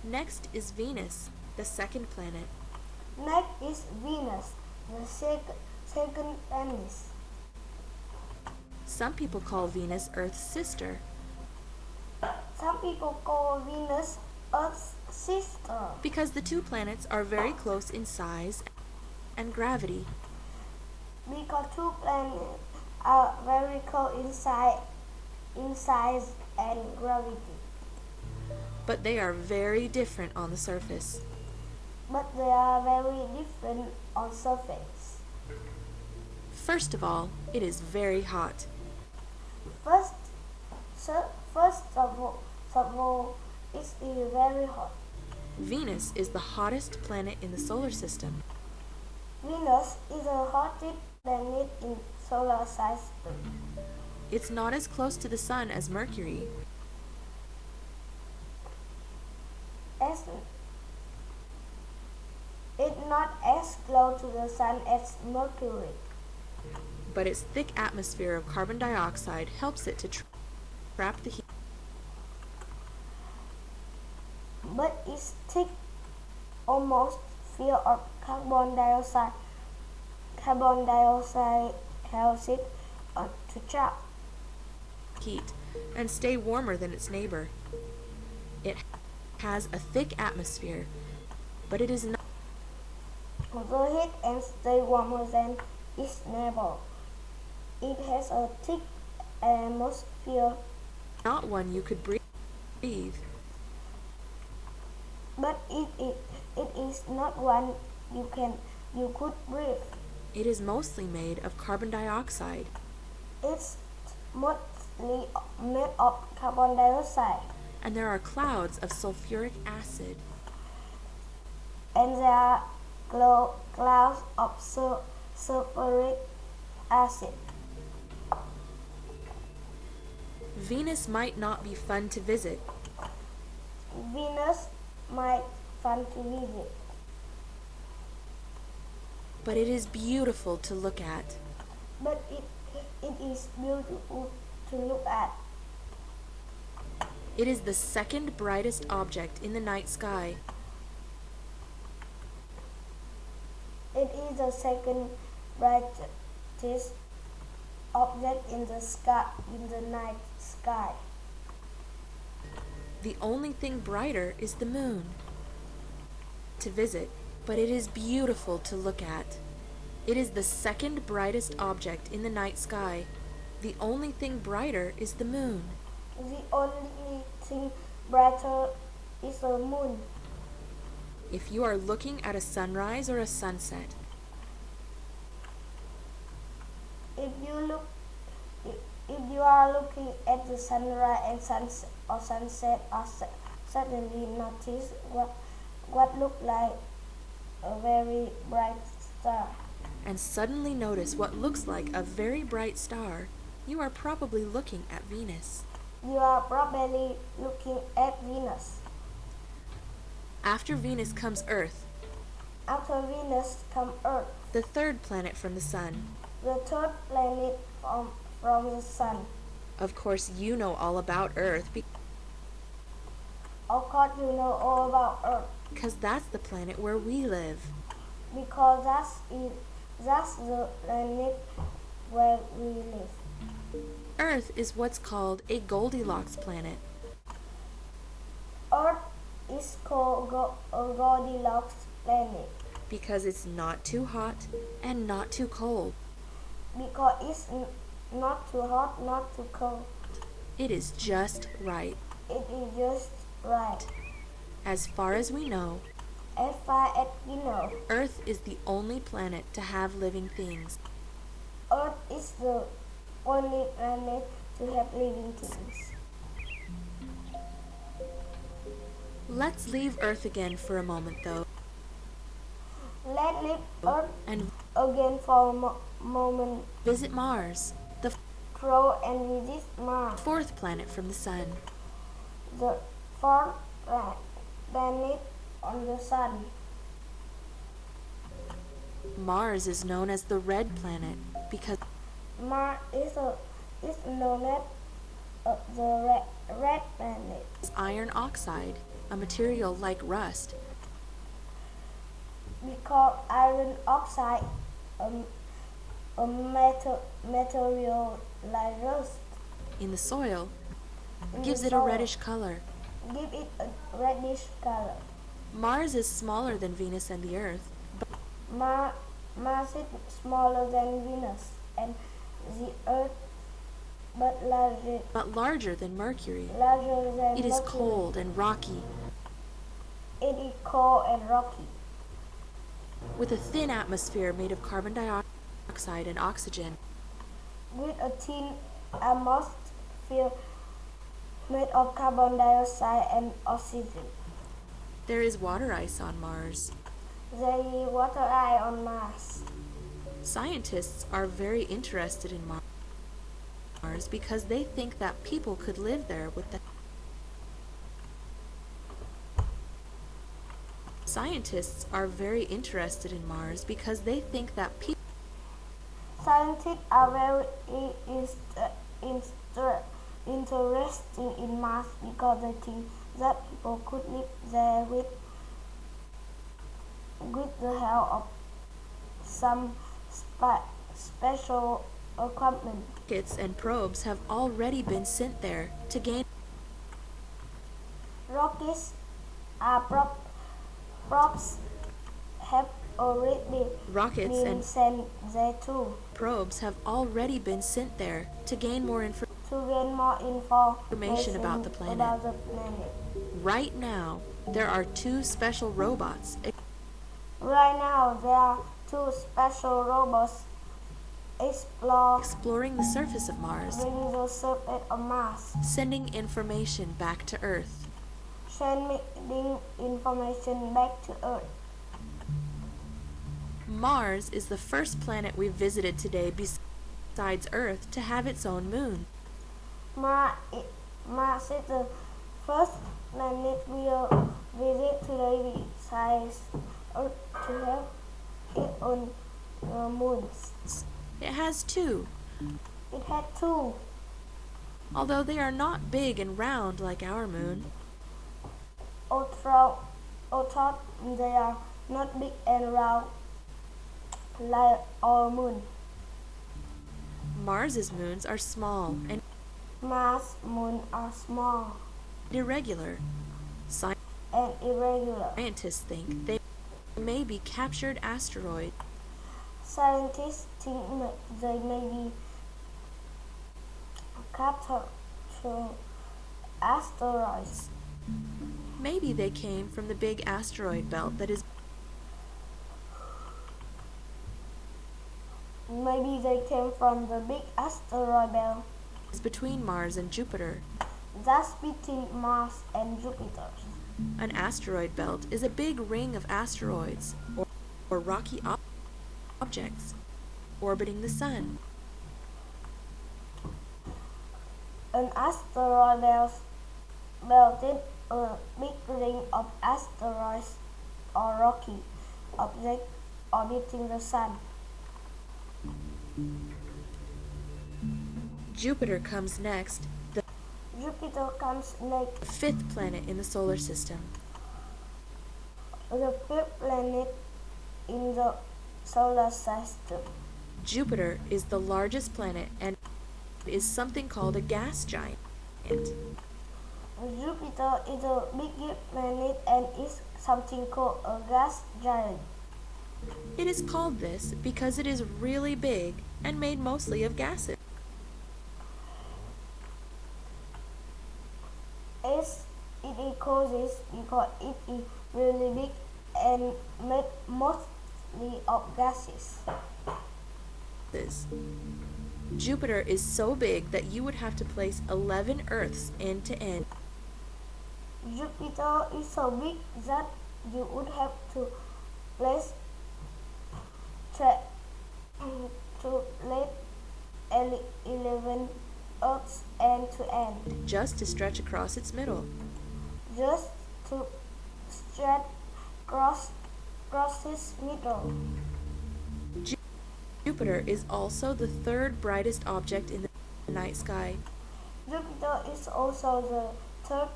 Next is Venus, the second planet. Next is Venus, the second planet. Some people call Venus Earth's sister. Some people call Venus Earth's sister Because the two planets are very close in size and gravity. because two planets are very close in size and gravity, But they are very different on the surface. but they are very different on surface. First of all, it is very hot. First, of all, it is very hot. Venus is the hottest planet in the solar system. Venus is the hottest planet in solar system. It's not as close to the sun as Mercury. It's not as close to the sun as Mercury, But its thick atmosphere of carbon dioxide helps it to trap the heat. but its thick almost full of carbon dioxide. Carbon dioxide helps it to trap Heat and stay warmer than its neighbor. It has a thick atmosphere, but it is not the heat and stay warmer than its neighbor. It has a thick atmosphere, one you could breathe. but it is not one you could breathe. It is mostly made of carbon dioxide. It's mostly made of carbon dioxide, And there are clouds of sulfuric acid. and there are clouds of sulfuric acid. Venus might not be fun to visit, Venus might fun to visit, but it is beautiful to look at. but it is beautiful to look at. It is the second brightest object in the night sky. It is the second brightest object in the night sky. The only thing brighter is the moon. To visit, but it is beautiful to look at. It is the second brightest object in the night sky. The only thing brighter is the moon. The only thing brighter is the moon. If you are looking at a sunrise or a sunset, If you are looking at the sunrise and sunset, suddenly notice what look like a very bright star, and suddenly notice what looks like a very bright star, you are probably looking at Venus. you are probably looking at Venus. After Venus comes Earth, After Venus comes Earth, the third planet from the sun. the third planet from the sun. Of course, you know all about Earth Of course, you know all about Earth because that's the planet where we live. because that's the planet where we live. Earth is what's called a Goldilocks planet. Earth is called a Goldilocks planet Because it's not too hot and not too cold. because it's not too hot, not too cold. It is just right. It is just right. As far as we know, As far as we know, Earth is the only planet to have living things. Earth is the only planet to have living things. Let's leave Earth again for a moment, though, Let's leave Earth and again for a moment. visit Mars, the Throw and visit Mars, fourth planet from the sun. the fourth planet on the sun. Mars is known as the red planet because Mars is known as the red planet it's iron oxide. a material like rust. Because iron oxide, a material like rust In the soil, in gives the it a soil, reddish color. give it a reddish color. Mars is smaller than Venus and the Earth, Mars is smaller than Venus and the Earth, but larger than Mercury. larger than It is Mercury. cold and rocky, It is cold and rocky, with a thin atmosphere made of carbon dioxide and oxygen. with a thin atmosphere made of carbon dioxide and oxygen. There is water ice on Mars. There is water ice on Mars. Scientists are very interested in Mars because they think that people could live there with the Scientists are very interested in Mars because they think that people Scientists are very interested in Mars because they think that people could live there with the help of some special equipment. rockets and probes have already been sent there to gain Rockets are probes have already rockets been and sent there too probes have already been sent there to gain more to gain more information about the planet. about the planet. Right now, there are two special robots Right now, there are two special robots exploring the surface of Mars, exploring the surface of Mars, sending information back to Earth. sending information back to Earth. Mars is the first planet we visited today besides Earth to have its own moon. Mars is the first planet we will visit today besides Earth to have its own moons. It has two, It had two, although they are not big and round like our moon. although they are not big and round like our moon. Mars's moons are small and Mars moons are small irregular. and irregular. Scientists think they may be captured asteroids. Scientists think they may be captured asteroids. Maybe they came from the big asteroid belt that is Maybe they came from the big asteroid belt between Mars and Jupiter. that's between Mars and Jupiter. An asteroid belt is a big ring of asteroids or rocky objects orbiting the Sun. An asteroid belt is a big ring of asteroids or rocky objects orbiting the Sun. Jupiter comes next, the Jupiter comes next, fifth planet in the solar system. the fifth planet in the solar system. Jupiter is the largest planet and is something called a gas giant. Jupiter is a big planet and is something called a gas giant. It is called this because it is really big and made mostly of gases. It is called this because it is really big and made mostly of gases. Jupiter is so big that you would have to place 11 Earths end to end. Jupiter is so big that you would have to place to let 11 Earths end to end, just to stretch across its middle. just to stretch across its middle. Jupiter is also the third brightest object in the night sky. Jupiter is also the third